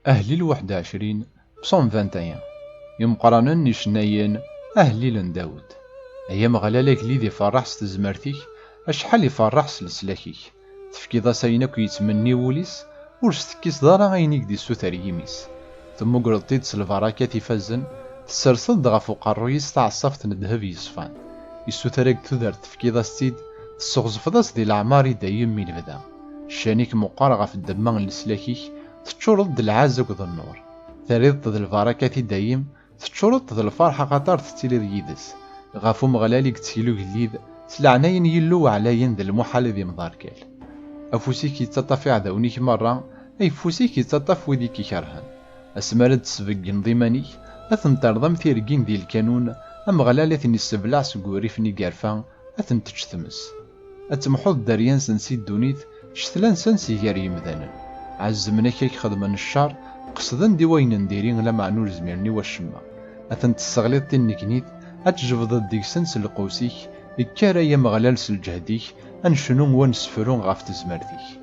أهلي الواحد عشرين بصوم 21 يمقرانا نيشنايين أهلي داود. أيام غلالك لي فرح ستزمرتيك أشحال يفرح سلسلاكيك تفكيضا سايناك يتمني وليس ورستكيس دارا غينيك دي سوثر يميس ثم قرطيت سلفراكات يفزن تسرسل غا فوق الرويس تعصفت ندهب يصفان يسوثرك تذر تفكيضا ستيد تسغزفضاس دي العمار دايم من بدا شانيك مقارغة في الدمان لسلاكيك تتشرد العازق ذو النور ثريض ذو البركات دايم تتشرد ذو الفرحة قطار تتيلي يدس غافو مغلاليك تسيلو جليد سلعناين يلو وعلاين ذا المحال ذي مضاركال أفوسيك يتطفي عذاونيك مرة أي فوسيك يتطف وذيك كرهن أسمارد تسبق نظيمانيك أثن ترضم ثيرقين ذي الكانون أم غلالة السبلع سقوريفني قارفان أثن تجتمس أتمحوض داريان سنسي الدونيت شتلان سنسي غير يمذانا عزمنا كيك خدمن الشار قصدن دي وين نديرين لما عنور زميرني والشما أثن تستغلط تنكنيت أتجفض الديكسنس القوسيك إكارا يا مغلال سلجهديك أنشنون ونسفرون غاف تزمرتيك